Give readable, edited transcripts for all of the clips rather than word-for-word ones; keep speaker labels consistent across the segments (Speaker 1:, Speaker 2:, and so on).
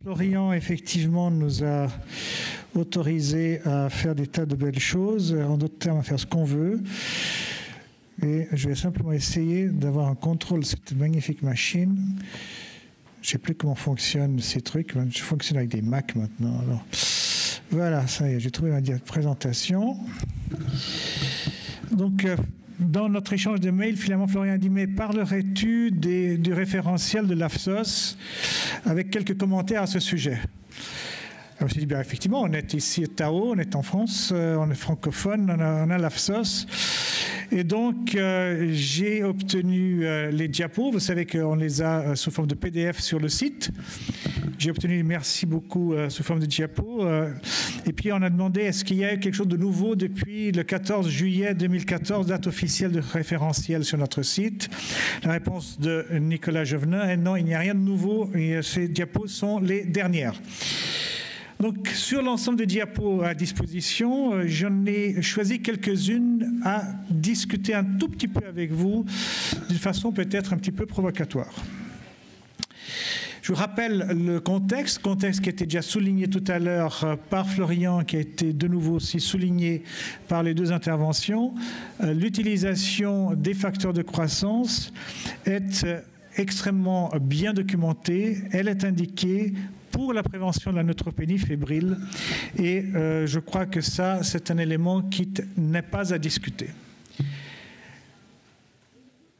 Speaker 1: Florian, effectivement, nous a autorisé à faire des tas de belles choses, en d'autres termes, à faire ce qu'on veut. Et je vais simplement essayer d'avoir un contrôle de cette magnifique machine. Je ne sais plus comment fonctionnent ces trucs. Je fonctionne avec des Mac maintenant. Alors, voilà, ça y est, j'ai trouvé ma présentation. Donc, dans notre échange de mails, finalement, Florian a dit « Mais parlerais-tu du référentiel de l'AFSOS avec quelques commentaires à ce sujet ?» Je me suis dit, bien, effectivement, on est ici à Tao, on est en France, on est francophone, on a l'AFSOS. Et donc, j'ai obtenu les diapos. Vous savez qu'on les a sous forme de PDF sur le site. J'ai obtenu, merci beaucoup, sous forme de diapos. Et puis, on a demandé, est-ce qu'il y a eu quelque chose de nouveau depuis le 14 juillet 2014, date officielle de référentiel sur notre site? La réponse de Nicolas Jovenin est non, il n'y a rien de nouveau. Et ces diapos sont les dernières. Donc, sur l'ensemble des diapos à disposition, j'en ai choisi quelques-unes à discuter un tout petit peu avec vous, d'une façon peut-être un petit peu provocatoire. Je vous rappelle le contexte qui a été déjà souligné tout à l'heure par Florian, qui a été de nouveau aussi souligné par les deux interventions. L'utilisation des facteurs de croissance est extrêmement bien documentée. Elle est indiquée pour la prévention de la neutropénie fébrile. Et je crois que ça, c'est un élément qui n'est pas à discuter.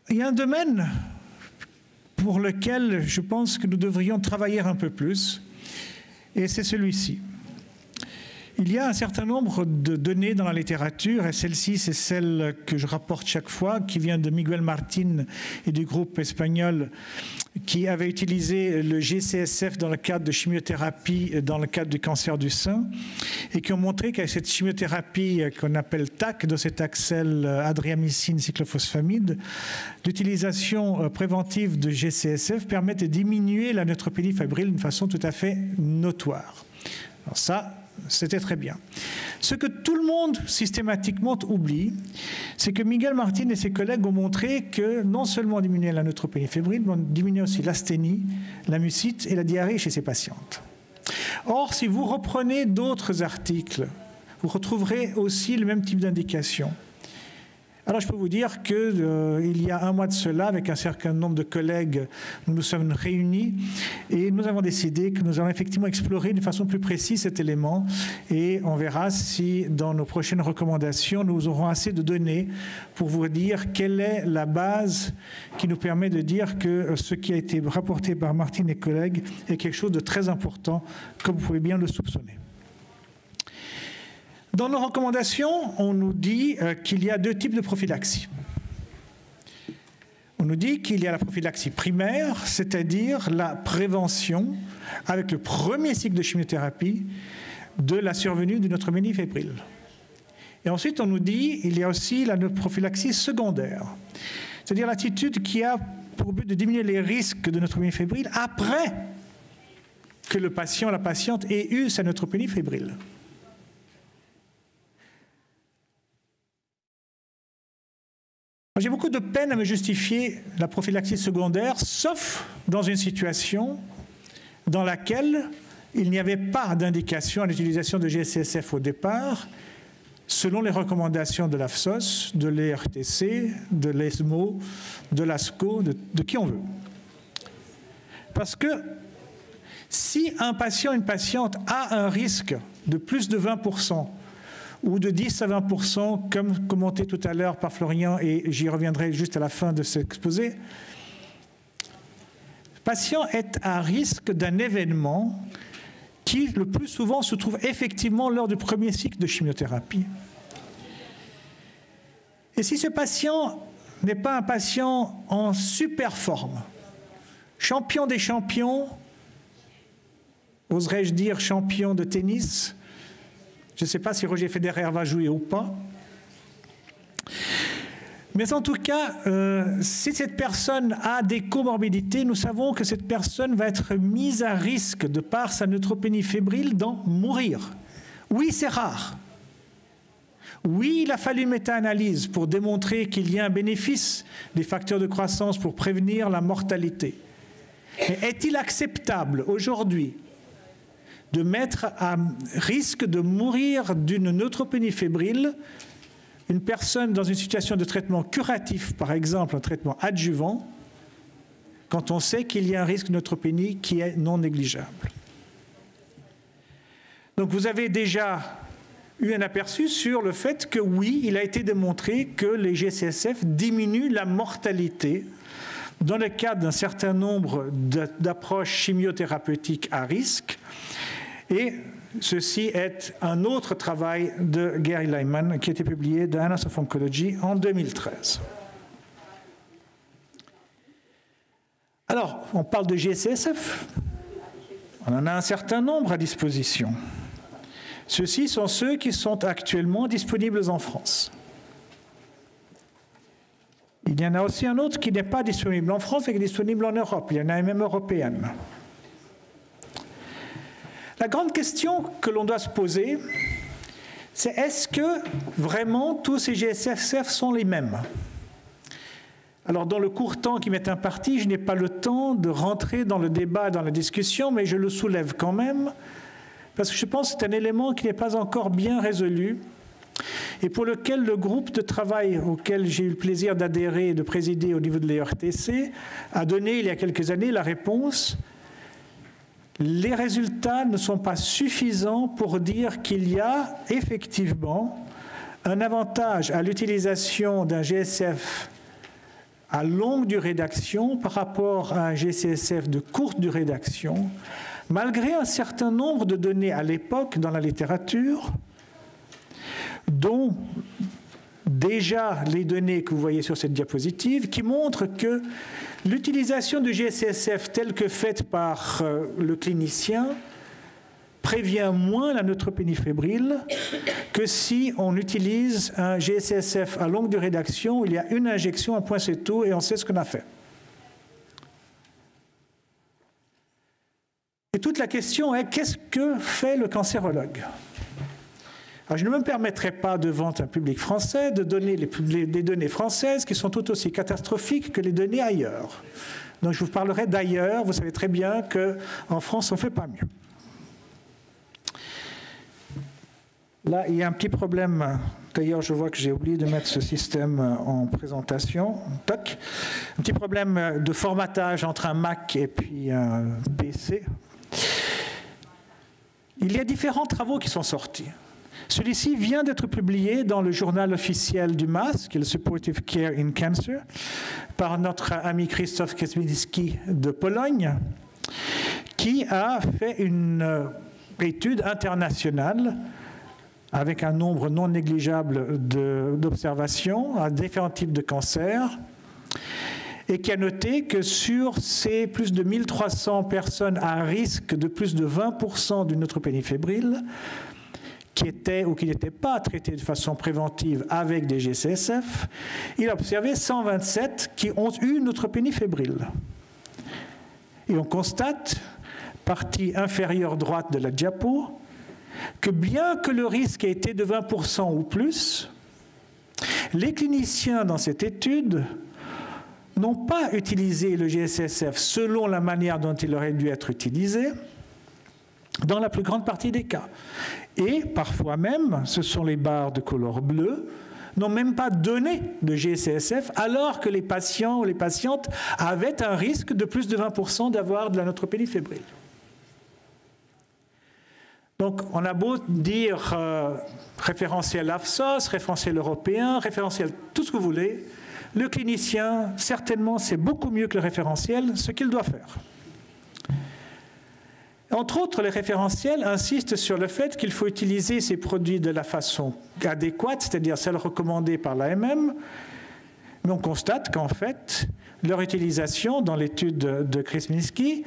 Speaker 1: Il y a un domaine pour lequel je pense que nous devrions travailler un peu plus, et c'est celui-ci. Il y a un certain nombre de données dans la littérature, et celle-ci, c'est celle que je rapporte chaque fois, qui vient de Miguel Martin et du groupe espagnol, qui avait utilisé le GCSF dans le cadre de chimiothérapie, dans le cadre du cancer du sein, et qui ont montré qu'avec cette chimiothérapie qu'on appelle TAC, docétaxel adriamycine cyclophosphamide, l'utilisation préventive de GCSF permet de diminuer la neutropénie fébrile d'une façon tout à fait notoire. Alors ça, c'était très bien. Ce que tout le monde systématiquement oublie, c'est que Miguel Martin et ses collègues ont montré que non seulement diminuer la neutropénie fébrile, mais on diminuait aussi l'asthénie, la mucite et la diarrhée chez ces patientes. Or, si vous reprenez d'autres articles, vous retrouverez aussi le même type d'indication. Alors, je peux vous dire qu'il y a un mois de cela, avec un certain nombre de collègues, nous nous sommes réunis et nous avons décidé que nous allons effectivement explorer de façon plus précise cet élément et on verra si, dans nos prochaines recommandations, nous aurons assez de données pour vous dire quelle est la base qui nous permet de dire que ce qui a été rapporté par Martine et collègues est quelque chose de très important, comme vous pouvez bien le soupçonner. Dans nos recommandations, on nous dit qu'il y a deux types de prophylaxie. On nous dit qu'il y a la prophylaxie primaire, c'est-à-dire la prévention, avec le premier cycle de chimiothérapie, de la survenue d'une neutropénie fébrile. Et ensuite, on nous dit qu'il y a aussi la prophylaxie secondaire, c'est-à-dire l'attitude qui a pour but de diminuer les risques de neutropénie fébrile après que le patient, la patiente, ait eu sa neutropénie fébrile. J'ai beaucoup de peine à me justifier la prophylaxie secondaire, sauf dans une situation dans laquelle il n'y avait pas d'indication à l'utilisation de GCSF au départ, selon les recommandations de l'AFSOS, de l'ERTC, de l'ESMO, de l'ASCO, de qui on veut. Parce que si un patient, une patiente a un risque de plus de 20%, ou de 10 à 20%, comme commenté tout à l'heure par Florian, et j'y reviendrai juste à la fin de cet exposé, le patient est à risque d'un événement qui, le plus souvent, se trouve effectivement lors du premier cycle de chimiothérapie. Et si ce patient n'est pas un patient en super forme, champion des champions, oserais-je dire champion de tennis, je ne sais pas si Roger Federer va jouer ou pas. Mais en tout cas, si cette personne a des comorbidités, nous savons que cette personne va être mise à risque, de par sa neutropénie fébrile, d'en mourir. Oui, c'est rare. Oui, il a fallu une méta-analyse pour démontrer qu'il y a un bénéfice des facteurs de croissance pour prévenir la mortalité. Mais est-il acceptable aujourd'hui de mettre à risque de mourir d'une neutropénie fébrile une personne dans une situation de traitement curatif, par exemple un traitement adjuvant, quand on sait qu'il y a un risque de neutropénie qui est non négligeable? Donc vous avez déjà eu un aperçu sur le fait que oui, il a été démontré que les G-CSF diminuent la mortalité dans le cadre d'un certain nombre d'approches chimiothérapeutiques à risque. Et ceci est un autre travail de Gary Lyman qui a été publié dans Annals of Oncology en 2013. Alors, on parle de G-CSF. On en a un certain nombre à disposition. Ceux-ci sont ceux qui sont actuellement disponibles en France. Il y en a aussi un autre qui n'est pas disponible en France, mais qui est disponible en Europe. Il y en a une même européenne. La grande question que l'on doit se poser, c'est est-ce que vraiment tous ces G-CSF sont les mêmes? Alors, dans le court temps qui m'est imparti, je n'ai pas le temps de rentrer dans le débat, dans la discussion, mais je le soulève quand même, parce que je pense que c'est un élément qui n'est pas encore bien résolu et pour lequel le groupe de travail auquel j'ai eu le plaisir d'adhérer et de présider au niveau de l'ERTC a donné il y a quelques années la réponse. Les résultats ne sont pas suffisants pour dire qu'il y a effectivement un avantage à l'utilisation d'un GSF à longue durée d'action par rapport à un GCSF de courte durée d'action, malgré un certain nombre de données à l'époque dans la littérature, dont déjà les données que vous voyez sur cette diapositive, qui montrent que l'utilisation du GCSF telle que faite par le clinicien prévient moins la neutropénie fébrile que si on utilise un GCSF à longue durée d'action, il y a une injection, un point c'est tout, et on sait ce qu'on a fait. Et toute la question est, qu'est-ce que fait le cancérologue? Alors, je ne me permettrai pas devant un public français de donner des données françaises qui sont tout aussi catastrophiques que les données ailleurs. Donc je vous parlerai d'ailleurs, vous savez très bien qu'en France on ne fait pas mieux. Là, il y a un petit problème. D'ailleurs, je vois que j'ai oublié de mettre ce système en présentation. Toc. Un petit problème de formatage entre un Mac et puis un PC. Il y a différents travaux qui sont sortis. Celui-ci vient d'être publié dans le journal officiel du MAS, qui est le Supportive Care in Cancer, par notre ami Krzysztof Kępiński de Pologne, qui a fait une étude internationale avec un nombre non négligeable d'observations à différents types de cancers, et qui a noté que sur ces plus de 1300 personnes à risque de plus de 20% d'une neutropénie fébrile, qui étaient ou qui n'étaient pas traitées de façon préventive avec des GCSF, il a observé 127 qui ont eu une neutropénie fébrile. Et on constate, partie inférieure droite de la diapo, que bien que le risque ait été de 20% ou plus, les cliniciens dans cette étude n'ont pas utilisé le GCSF selon la manière dont il aurait dû être utilisé dans la plus grande partie des cas. Et parfois même, ce sont les barres de couleur bleue, n'ont même pas donné de GCSF alors que les patients ou les patientes avaient un risque de plus de 20% d'avoir de la neutropénie fébrile. Donc, on a beau dire référentiel AFSOS, référentiel européen, référentiel tout ce que vous voulez, le clinicien, certainement, sait beaucoup mieux que le référentiel ce qu'il doit faire. Entre autres, les référentiels insistent sur le fait qu'il faut utiliser ces produits de la façon adéquate, c'est-à-dire celle recommandée par l'AMM, mais on constate qu'en fait, leur utilisation dans l'étude de Kępiński,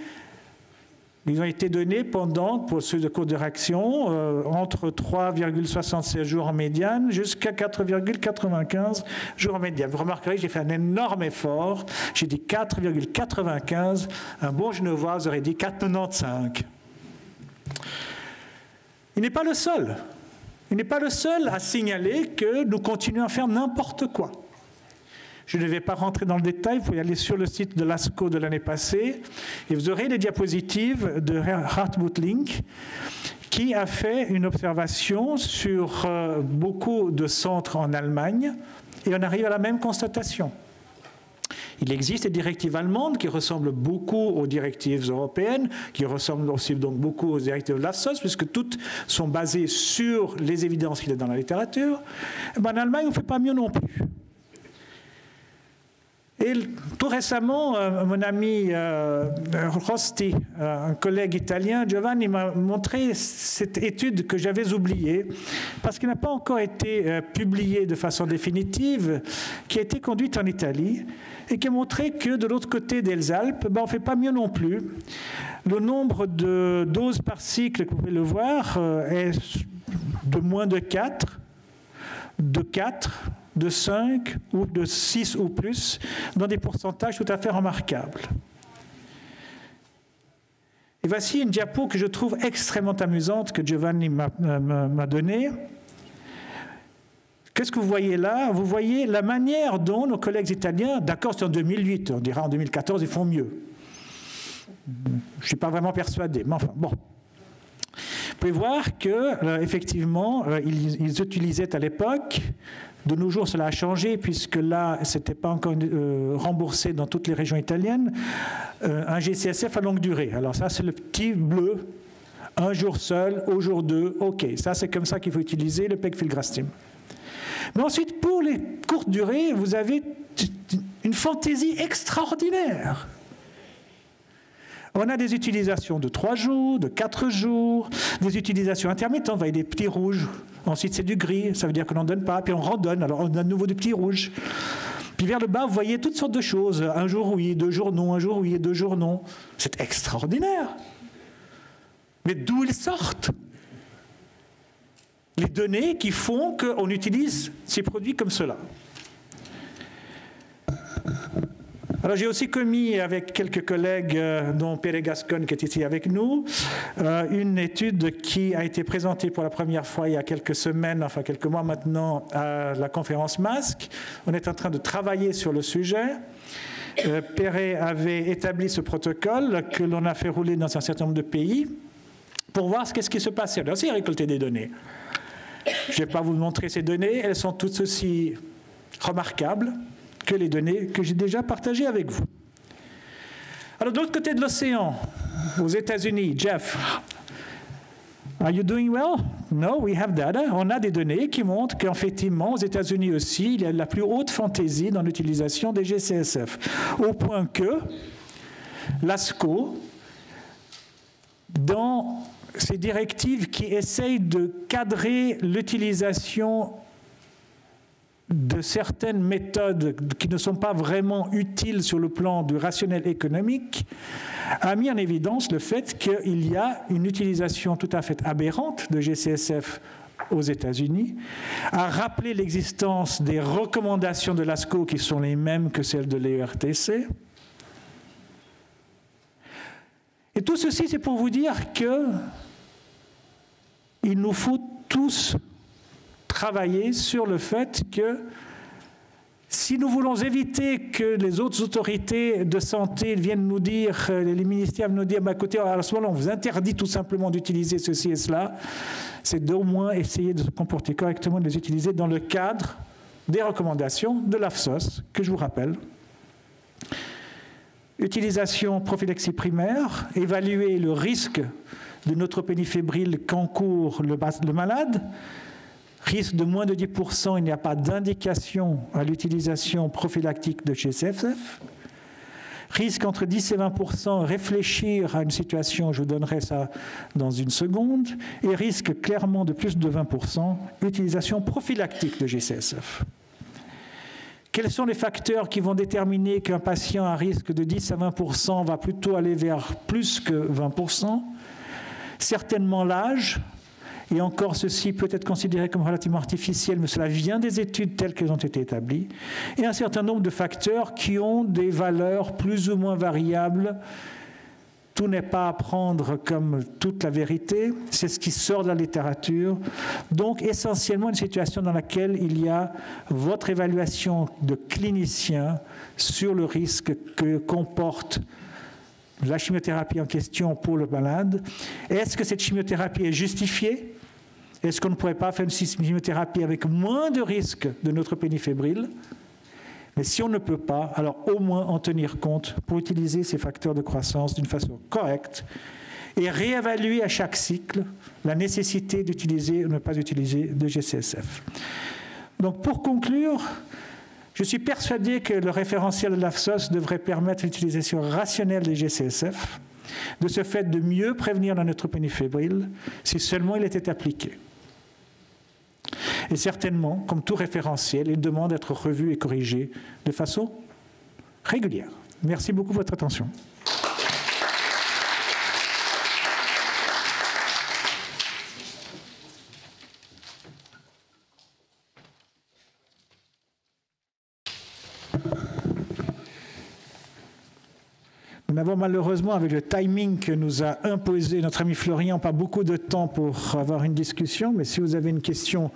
Speaker 1: ils ont été donnés pendant, pour ceux de cours de réaction, entre 3,76 jours en médiane jusqu'à 4,95 jours en médiane. Vous remarquerez que j'ai fait un énorme effort. J'ai dit 4,95. Un bon genevois aurait dit 4,95. Il n'est pas le seul. Il n'est pas le seul à signaler que nous continuons à faire n'importe quoi. Je ne vais pas rentrer dans le détail, vous pouvez aller sur le site de l'ASCO de l'année passée, et vous aurez les diapositives de Hartmut Link, qui a fait une observation sur beaucoup de centres en Allemagne, et on arrive à la même constatation. Il existe des directives allemandes qui ressemblent beaucoup aux directives européennes, qui ressemblent aussi donc beaucoup aux directives de l'AFSOS, puisque toutes sont basées sur les évidences qu'il y a dans la littérature. En Allemagne, on ne fait pas mieux non plus. Et tout récemment, mon ami Rosti, un collègue italien, Giovanni, m'a montré cette étude que j'avais oubliée, parce qu'elle n'a pas encore été publiée de façon définitive, qui a été conduite en Italie, et qui a montré que de l'autre côté des Alpes, on ne fait pas mieux non plus. Le nombre de doses par cycle, que vous pouvez le voir, est de moins de 4, de 4, de 5 ou de 6 ou plus, dans des pourcentages tout à fait remarquables. Et voici une diapo que je trouve extrêmement amusante que Giovanni m'a donnée. Qu'est-ce que vous voyez là? Vous voyez la manière dont nos collègues italiens, d'accord, c'est en 2008, on dira en 2014, ils font mieux. Je ne suis pas vraiment persuadé, mais enfin, bon. Vous pouvez voir qu'effectivement, ils utilisaient à l'époque, de nos jours cela a changé puisque là, ce n'était pas encore remboursé dans toutes les régions italiennes, un GCSF à longue durée. Alors ça, c'est le petit bleu, un jour seul, au jour 2, ok, ça c'est comme ça qu'il faut utiliser le pegfilgrastim. Mais ensuite, pour les courtes durées, vous avez une fantaisie extraordinaire. On a des utilisations de 3 jours, de 4 jours, des utilisations intermittentes, vous voyez des petits rouges, ensuite c'est du gris, ça veut dire que l'on ne donne pas, puis on redonne, alors on donne à nouveau du petit rouge. Puis vers le bas, vous voyez toutes sortes de choses, un jour oui, 2 jours non, un jour oui, 2 jours non. C'est extraordinaire. Mais d'où ils sortent? Les données qui font qu'on utilise ces produits comme cela. Alors j'ai aussi commis avec quelques collègues, dont Pere Gascon qui est ici avec nous, une étude qui a été présentée pour la première fois il y a quelques semaines, enfin quelques mois maintenant, à la conférence MASC. On est en train de travailler sur le sujet. Pere avait établi ce protocole que l'on a fait rouler dans un certain nombre de pays pour voir ce qui se passait. On a aussi récolté des données. Je ne vais pas vous montrer ces données, elles sont toutes aussi remarquables que les données que j'ai déjà partagées avec vous. Alors, de l'autre côté de l'océan, aux États-Unis, Jeff, are you doing well? No, we have data. On a des données qui montrent qu'effectivement, aux États-Unis aussi, il y a la plus haute fantaisie dans l'utilisation des GCSF, au point que l'ASCO, dans ces directives qui essayent de cadrer l'utilisation de certaines méthodes qui ne sont pas vraiment utiles sur le plan du rationnel économique, a mis en évidence le fait qu'il y a une utilisation tout à fait aberrante de GCSF aux États-Unis, a rappelé l'existence des recommandations de l'ASCO qui sont les mêmes que celles de l'ERTC. Et tout ceci, c'est pour vous dire qu'il nous faut tous travailler sur le fait que si nous voulons éviter que les autres autorités de santé viennent nous dire, les ministères viennent nous dire, bah, écoutez, à ce moment-là, on vous interdit tout simplement d'utiliser ceci et cela, c'est d'au moins essayer de se comporter correctement, de les utiliser dans le cadre des recommandations de l'AFSOS, que je vous rappelle. Utilisation prophylaxie primaire, évaluer le risque de neutropénie fébrile qu'encourt le malade. Risque de moins de 10%, il n'y a pas d'indication à l'utilisation prophylactique de GCSF. Risque entre 10 et 20%, réfléchir à une situation, je vous donnerai ça dans une seconde. Et risque clairement de plus de 20%, utilisation prophylactique de GCSF. Quels sont les facteurs qui vont déterminer qu'un patient à risque de 10 à 20% va plutôt aller vers plus que 20%? Certainement l'âge. Et encore, ceci peut être considéré comme relativement artificiel, mais cela vient des études telles qu'elles ont été établies. Et un certain nombre de facteurs qui ont des valeurs plus ou moins variables, tout n'est pas à prendre comme toute la vérité, c'est ce qui sort de la littérature. Donc essentiellement une situation dans laquelle il y a votre évaluation de clinicien sur le risque que comporte la chimiothérapie en question pour le malade. Est-ce que cette chimiothérapie est justifiée? Est-ce qu'on ne pourrait pas faire une chimiothérapie avec moins de risque de neutropénie fébrile? Mais si on ne peut pas, alors au moins en tenir compte pour utiliser ces facteurs de croissance d'une façon correcte et réévaluer à chaque cycle la nécessité d'utiliser ou ne pas utiliser de GCSF. Donc pour conclure, je suis persuadé que le référentiel de l'AFSOS devrait permettre l'utilisation rationnelle des GCSF, de ce fait de mieux prévenir la neutropénie fébrile si seulement il était appliqué. Et certainement, comme tout référentiel, il demande d'être revu et corrigé de façon régulière. Merci beaucoup de votre attention. Nous n'avons malheureusement, avec le timing que nous a imposé notre ami Florian, pas beaucoup de temps pour avoir une discussion, mais si vous avez une question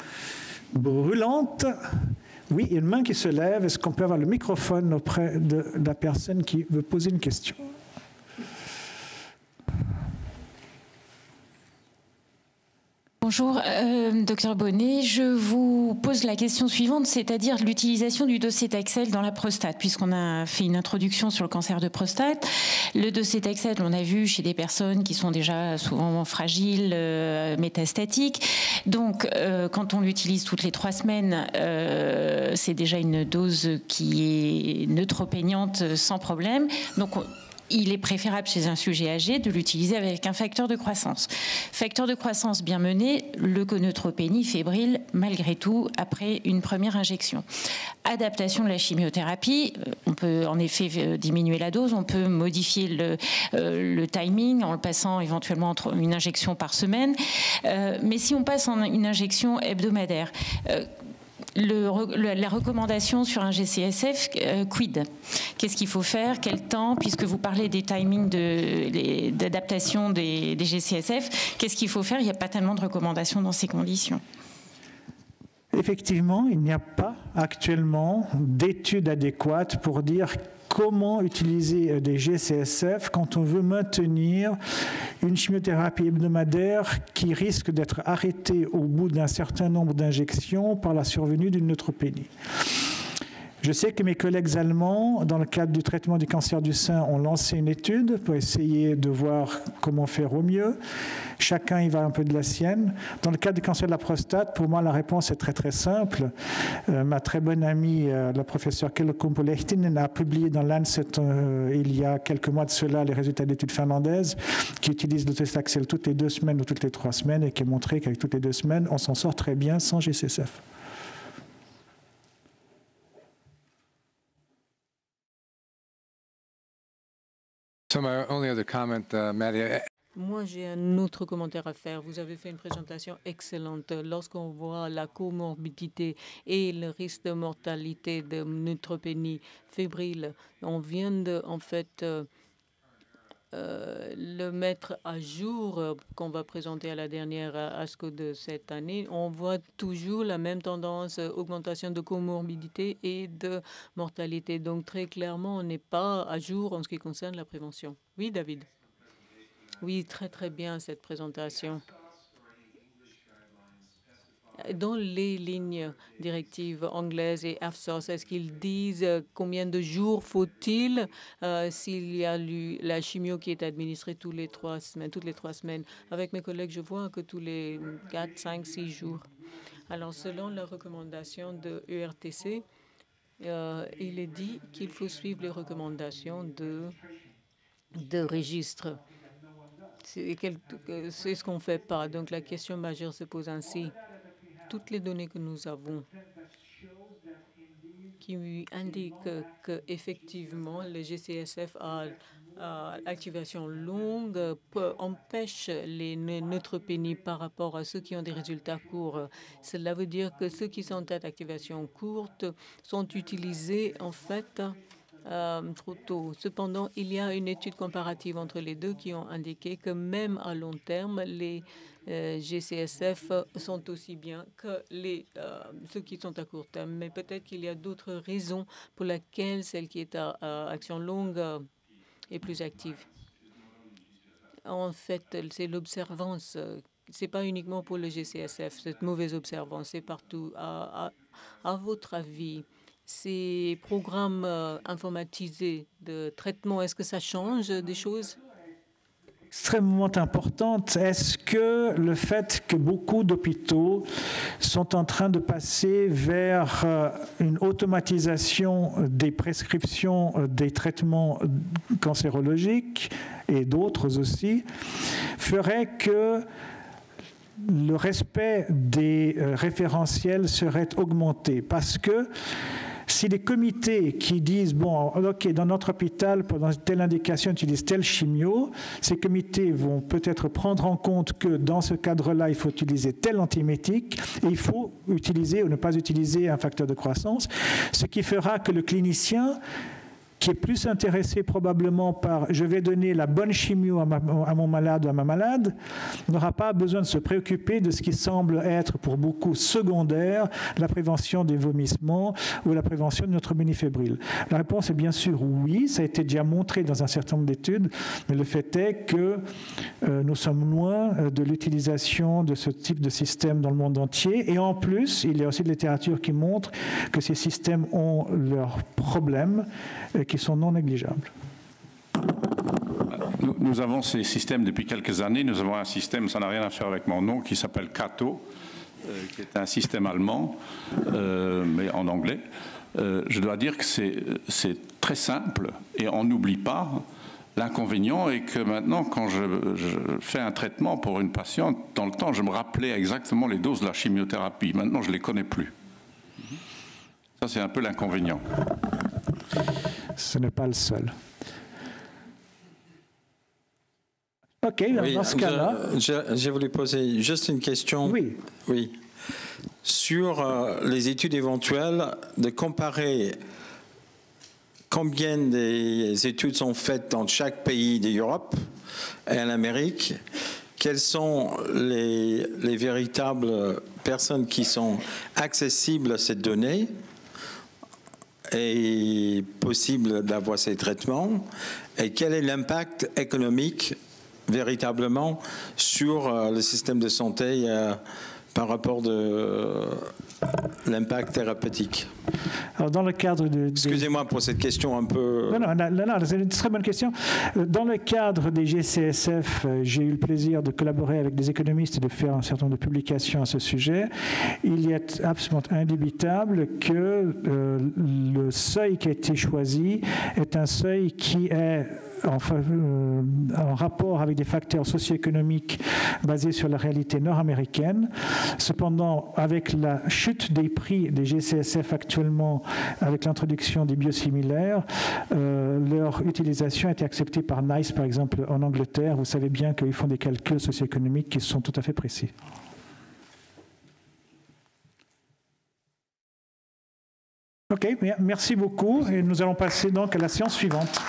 Speaker 1: brûlante, oui, il y a une main qui se lève. Est-ce qu'on peut avoir le microphone auprès de la personne qui veut poser une question?
Speaker 2: Bonjour, docteur Bonnet. Je vous pose la question suivante, c'est-à-dire l'utilisation du docétaxel dans la prostate, puisqu'on a fait une introduction sur le cancer de prostate. Le docétaxel, on a vu chez des personnes qui sont déjà souvent fragiles, métastatiques. Donc, quand on l'utilise toutes les 3 semaines, c'est déjà une dose qui est neutropéniante sans problème. Donc, il est préférable chez un sujet âgé de l'utiliser avec un facteur de croissance. Facteur de croissance bien mené, leuconeutropénie fébrile malgré tout après une première injection. Adaptation de la chimiothérapie, on peut en effet diminuer la dose, on peut modifier le timing en le passant éventuellement entre une injection par semaine. Mais si on passe en une injection hebdomadaire, la recommandation sur un GCSF, quid? Qu'est-ce qu'il faut faire? Quel temps? Puisque vous parlez des timings d'adaptation des GCSF, qu'est-ce qu'il faut faire? Il n'y a pas tellement de recommandations dans ces conditions.
Speaker 1: Effectivement, il n'y a pas actuellement d'études adéquates pour dire comment utiliser des GCSF quand on veut maintenir une chimiothérapie hebdomadaire qui risque d'être arrêtée au bout d'un certain nombre d'injections par la survenue d'une neutropénie. Je sais que mes collègues allemands, dans le cadre du traitement du cancer du sein, ont lancé une étude pour essayer de voir comment faire au mieux. Chacun y va un peu de la sienne. Dans le cadre du cancer de la prostate, pour moi, la réponse est très très simple. Ma très bonne amie, la professeure Kelle Kumpo-Lehtinen, a publié dans Lancet il y a quelques mois de cela les résultats d'études finlandaises qui utilisent le docétaxel toutes les 2 semaines ou toutes les 3 semaines et qui a montré qu'avec toutes les 2 semaines, on s'en sort très bien sans GCSF.
Speaker 3: So my only other comment, Maddie.
Speaker 4: Moi, j'ai un autre commentaire à faire. Vous avez fait une présentation excellente. Lorsqu'on voit la comorbidité et le risque de mortalité de neutropénie fébrile, on vient de, en fait, le mettre à jour qu'on va présenter à la dernière ASCO de cette année. On voit toujours la même tendance, augmentation de comorbidité et de mortalité. Donc, très clairement, on n'est pas à jour en ce qui concerne la prévention. Oui, David? Oui, très, très bien, cette présentation. Dans les lignes directives anglaises et AFSOS, est-ce qu'ils disent combien de jours faut-il s'il y a la chimio qui est administrée toutes les 3 semaines? Avec mes collègues, je vois que tous les 4, 5, 6 jours. Alors, selon la recommandation de ERTC, il est dit qu'il faut suivre les recommandations de registre. C'est ce qu'on ne fait pas. Donc, la question majeure se pose ainsi. Toutes les données que nous avons qui indiquent qu'effectivement, le GCSF à activation longue empêche les neutropénies par rapport à ceux qui ont des résultats courts. Cela veut dire que ceux qui sont à activation courte sont utilisés en fait trop tôt. Cependant, il y a une étude comparative entre les deux qui ont indiqué que même à long terme, les GCSF sont aussi bien que ceux qui sont à court terme. Mais peut-être qu'il y a d'autres raisons pour lesquelles celle qui est à action longue est plus active. En fait, c'est l'observance. C'est pas uniquement pour le GCSF, cette mauvaise observance, c'est partout. À votre avis, ces programmes informatisés de traitement, est-ce que ça change des choses?
Speaker 1: Extrêmement importante. Est-ce que le fait que beaucoup d'hôpitaux sont en train de passer vers une automatisation des prescriptions des traitements cancérologiques et d'autres aussi, ferait que le respect des référentiels serait augmenté? Parce que si les comités qui disent, bon, OK, dans notre hôpital, pendant telle indication, on utilise telle chimio, ces comités vont peut-être prendre en compte que dans ce cadre-là, il faut utiliser tel antiemétique et il faut utiliser ou ne pas utiliser un facteur de croissance, ce qui fera que le clinicien, qui est plus intéressé probablement par « je vais donner la bonne chimio à mon malade ou à ma malade », n'aura pas besoin de se préoccuper de ce qui semble être pour beaucoup secondaire, la prévention des vomissements ou la prévention de neutropénie fébrile. La réponse est bien sûr oui, ça a été déjà montré dans un certain nombre d'études, mais le fait est que nous sommes loin de l'utilisation de ce type de système dans le monde entier. Et en plus, il y a aussi de la littérature qui montre que ces systèmes ont leurs problèmes qui sont non négligeables.
Speaker 5: Nous avons ces systèmes depuis quelques années. Nous avons un système, ça n'a rien à faire avec mon nom, qui s'appelle Cato, qui est un système allemand, mais en anglais. Je dois dire que c'est très simple et on n'oublie pas. L'inconvénient est que maintenant, quand je fais un traitement pour une patiente, dans le temps, je me rappelais exactement les doses de la chimiothérapie. Maintenant, je ne les connais plus. Ça, c'est un peu l'inconvénient.
Speaker 1: Ce n'est pas le seul. OK,
Speaker 6: oui,
Speaker 1: dans ce cas-là...
Speaker 6: J'ai voulu poser juste une question.
Speaker 1: Oui.
Speaker 6: Oui. Sur les études éventuelles, de comparer combien des études sont faites dans chaque pays d'Europe et en Amérique, quelles sont les véritables personnes qui sont accessibles à ces données et possible d'avoir ces traitements, et quel est l'impact économique véritablement sur le système de santé par rapport de l'impact thérapeutique.
Speaker 1: Alors, dans le cadre de...
Speaker 6: Excusez-moi pour cette question un peu...
Speaker 1: Non, c'est une très bonne question. Dans le cadre des GCSF, j'ai eu le plaisir de collaborer avec des économistes et de faire un certain nombre de publications à ce sujet. Il est absolument indubitable que le seuil qui a été choisi est un seuil qui est en rapport avec des facteurs socio-économiques basés sur la réalité nord-américaine. Cependant, avec la chute des prix des GCSF actuellement, avec l'introduction des biosimilaires, leur utilisation a été acceptée par NICE, par exemple, en Angleterre. Vous savez bien qu'ils font des calculs socio-économiques qui sont tout à fait précis. OK, merci beaucoup. Et nous allons passer donc à la séance suivante.